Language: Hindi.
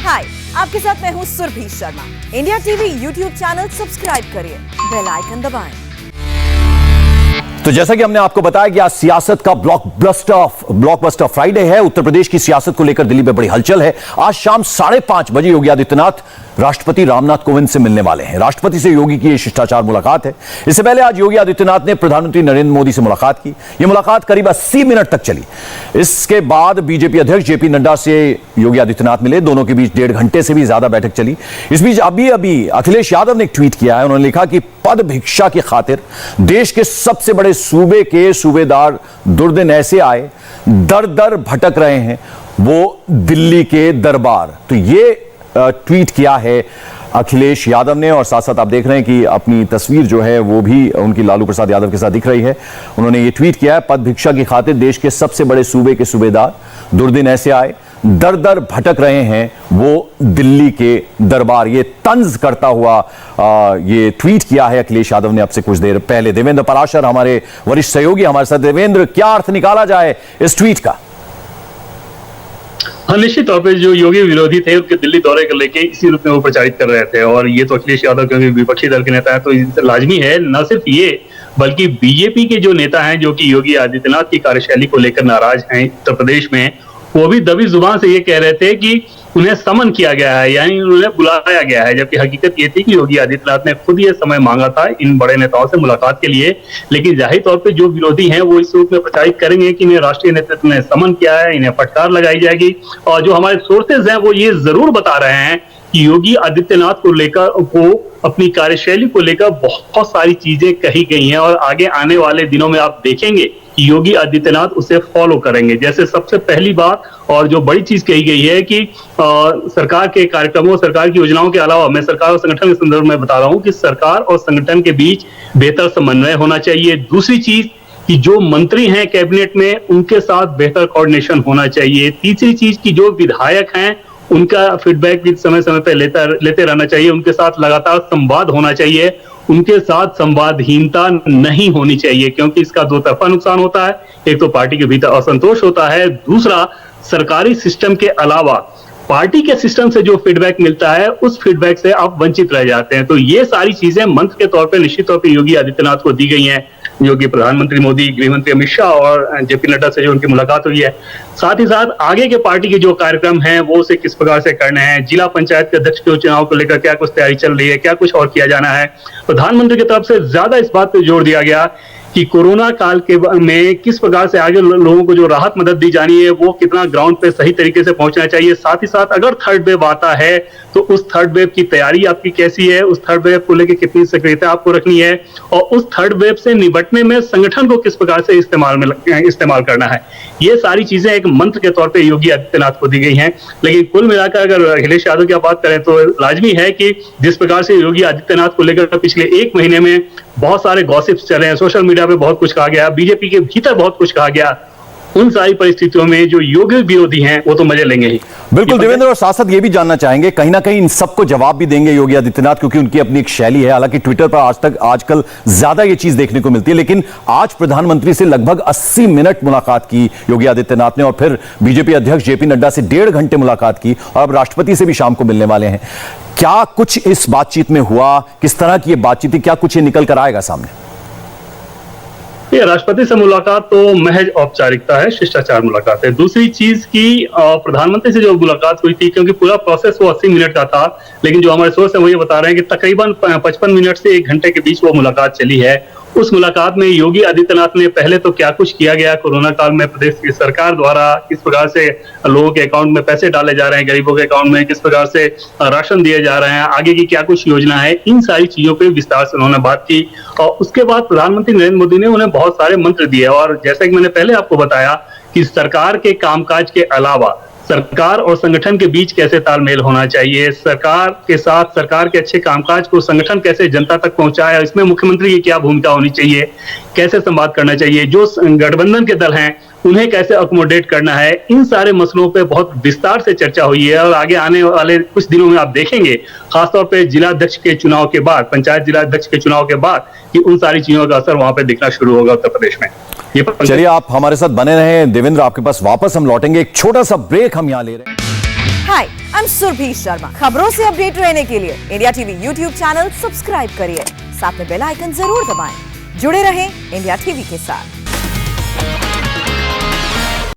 हाय, आपके साथ मैं हूँ Surabhi Sharma. India TV YouTube channel subscribe करिए, बेल आइकन दबाएं। तो जैसा कि हमने आपको बताया कि आज सियासत का ब्लॉकबस्टर फ्राइडे है। उत्तर प्रदेश की सियासत को लेकर दिल्ली में बड़ी हलचल है। आज शाम 5:30 बजे योगी आदित्यनाथ राष्ट्रपति रामनाथ कोविंद से मिलने वाले हैं। राष्ट्रपति से योगी की यह शिष्टाचार मुलाकात है। इससे पहले आज योगी आदित्यनाथ ने प्रधानमंत्री नरेंद्र मोदी से मुलाकात की। यह मुलाकात करीब 80 मिनट तक चली। इसके बाद बीजेपी अध्यक्ष जेपी नड्डा से योगी आदित्यनाथ मिले। दोनों के बीच 1.5 घंटे से भी ज्यादा बैठक चली। इस बीच अभी अखिलेश यादव ने एक ट्वीट किया है। उन्होंने लिखा कि पद भिक्षा की खातिर देश के सबसे बड़े सूबे के सूबेदार दुर्दिन ऐसे आए, दर दर भटक रहे हैं वो दिल्ली के दरबार। तो ये ट्वीट किया है अखिलेश यादव ने। और साथ साथ आप देख रहे हैं कि अपनी तस्वीर जो है वो भी उनकी लालू प्रसाद यादव के साथ दिख रही है। उन्होंने ये ट्वीट किया है, पद भिक्षा की खातिर देश के सबसे बड़े सूबे के सूबेदार दुर्दिन ऐसे आए, दर दर भटक रहे हैं वो दिल्ली के दरबार। ये तंज करता हुआ ये ट्वीट किया है अखिलेश यादव ने अब से कुछ देर पहले। देवेंद्र पराशर हमारे वरिष्ठ सहयोगी हमारे साथ। देवेंद्र, क्या अर्थ निकाला जाए इस ट्वीट का? हाँ, निश्चित तौर पे जो योगी विरोधी थे उनके दिल्ली दौरे को लेके इसी रूप में वो प्रचारित कर रहे थे। और ये तो अखिलेश यादव क्योंकि विपक्षी दल के नेता है तो लाजमी है। न सिर्फ ये बल्कि बीजेपी के जो नेता हैं जो कि योगी आदित्यनाथ की कार्यशैली को लेकर नाराज हैं उत्तर प्रदेश में, वो भी दबी जुबान से ये कह रहे थे कि उन्हें समन किया गया है, यानी उन्हें बुलाया गया है। जबकि हकीकत ये थी कि योगी आदित्यनाथ ने खुद ये समय मांगा था इन बड़े नेताओं से मुलाकात के लिए। लेकिन जाहिर तौर पे जो विरोधी हैं वो इस रूप में प्रचारित करेंगे कि इन्हें राष्ट्रीय नेतृत्व ने समन किया है, इन्हें फटकार लगाई जाएगी। और जो हमारे सोर्सेज हैं वो ये जरूर बता रहे हैं कि योगी आदित्यनाथ को लेकर अपनी कार्यशैली को लेकर बहुत सारी चीजें कही गई हैं और आगे आने वाले दिनों में आप देखेंगे कि योगी आदित्यनाथ उसे फॉलो करेंगे। जैसे सबसे पहली बात और जो बड़ी चीज कही गई है कि सरकार के कार्यक्रमों, सरकार की योजनाओं के अलावा मैं सरकार और संगठन के संदर्भ में बता रहा हूं कि सरकार और संगठन के बीच बेहतर समन्वय होना चाहिए। दूसरी चीज कि जो मंत्री हैं कैबिनेट में उनके साथ बेहतर कोऑर्डिनेशन होना चाहिए। तीसरी चीज की जो विधायक हैं उनका फीडबैक भी समय समय पर लेते रहना चाहिए। उनके साथ लगातार संवाद होना चाहिए। उनके साथ संवादहीनता नहीं होनी चाहिए क्योंकि इसका दो तरफा नुकसान होता है। एक तो पार्टी के भीतर असंतोष होता है, दूसरा सरकारी सिस्टम के अलावा पार्टी के सिस्टम से जो फीडबैक मिलता है उस फीडबैक से आप वंचित रह जाते हैं। तो ये सारी चीजें मंत्र के तौर पे निश्चित तौर पे योगी आदित्यनाथ को दी गई हैं। योगी प्रधानमंत्री मोदी, गृह मंत्री अमित शाह और जेपी नड्डा से जो उनकी मुलाकात हुई है। साथ ही साथ आगे के पार्टी के जो कार्यक्रम हैं वो उसे किस प्रकार से करने हैं, जिला पंचायत के अध्यक्ष के चुनाव को लेकर क्या कुछ तैयारी चल रही है, क्या कुछ और किया जाना है। प्रधानमंत्री की तरफ से ज्यादा इस बात पर जोर दिया गया कि कोरोना काल के में किस प्रकार से आगे लोगों को जो राहत मदद दी जानी है वो कितना ग्राउंड पे सही तरीके से पहुंचना चाहिए। साथ ही साथ अगर थर्ड वेव आता है तो उस थर्ड वेव की तैयारी आपकी कैसी है, उस थर्ड वेव को लेकर कितनी सक्रियता आपको रखनी है और उस थर्ड वेव से निपटने में संगठन को किस प्रकार से इस्तेमाल करना है। ये सारी चीजें एक मंत्र के तौर पर योगी आदित्यनाथ को दी गई है। लेकिन कुल मिलाकर अगर अखिलेश यादव की बात करें तो लाजमी है कि जिस प्रकार से योगी आदित्यनाथ को लेकर पिछले 1 महीने में बहुत सारे गॉसिप्स चले हैं, सोशल मीडिया पे बहुत कुछ कहा गया, बीजेपी के भीतर बहुत कुछ कहा गया, उन सारी परिस्थितियों में जो योगी विरोधी हैं वो तो मजे लेंगे ही। बिल्कुल देवेंद्र, और साथ साथ ये भी जानना चाहेंगे कहीं ना कहीं इन सबको जवाब भी देंगे योगी आदित्यनाथ क्योंकि उनकी अपनी एक शैली है। हालांकि ट्विटर पर आजकल ज्यादा ये चीज देखने को मिलती है, लेकिन आज प्रधानमंत्री से लगभग 80 मिनट मुलाकात की योगी आदित्यनाथ ने और फिर बीजेपी अध्यक्ष जेपी नड्डा से 1.5 घंटे मुलाकात की और अब राष्ट्रपति से भी शाम को मिलने वाले हैं। क्या कुछ इस बातचीत में हुआ, किस तरह की ये बातचीत थी, क्या कुछ ये निकल कर आएगा सामने? ये राष्ट्रपति से मुलाकात तो महज औपचारिकता है, शिष्टाचार मुलाकात है। दूसरी चीज की प्रधानमंत्री से जो मुलाकात हुई थी क्योंकि पूरा प्रोसेस वो 80 मिनट का था, लेकिन जो हमारे सोर्स है वो ये बता रहे हैं कि तकरीबन 55 मिनट से 1 घंटे के बीच वो मुलाकात चली है। उस मुलाकात में योगी आदित्यनाथ ने पहले तो क्या कुछ किया गया कोरोना काल में प्रदेश की सरकार द्वारा, किस प्रकार से लोगों के अकाउंट में पैसे डाले जा रहे हैं, गरीबों के अकाउंट में किस प्रकार से राशन दिए जा रहे हैं, आगे की क्या कुछ योजना है, इन सारी चीजों पे विस्तार से उन्होंने बात की। और उसके बाद प्रधानमंत्री नरेंद्र मोदी ने उन्हें बहुत सारे मंत्र दिए। और जैसा कि मैंने पहले आपको बताया कि सरकार के कामकाज के अलावा सरकार और संगठन के बीच कैसे तालमेल होना चाहिए, सरकार के साथ सरकार के अच्छे कामकाज को संगठन कैसे जनता तक पहुंचाए, इसमें मुख्यमंत्री की क्या भूमिका होनी चाहिए, कैसे संवाद करना चाहिए, जो गठबंधन के दल हैं उन्हें कैसे अकोमोडेट करना है, इन सारे मसलों पे बहुत विस्तार से चर्चा हुई है। और आगे आने वाले कुछ दिनों में आप देखेंगे खासतौर पे जिलाध्यक्ष के चुनाव के बाद, पंचायत जिलाध्यक्ष के चुनाव के बाद, कि उन सारी चीजों का असर वहां पे दिखना शुरू होगा उत्तर प्रदेश में। चलिए आप हमारे साथ बने रहें देवेंद्र, आपके पास वापस हम लौटेंगे। एक छोटा सा ब्रेक हम यहां ले रहे हैं। हाय, आई एम सुरभि शर्मा। खबरों से अपडेट रहने के लिए India TV YouTube channel subscribe करिए, साथ में बेल आइकन जरूर दबाएं। जुड़े रहें इंडिया टीवी के साथ।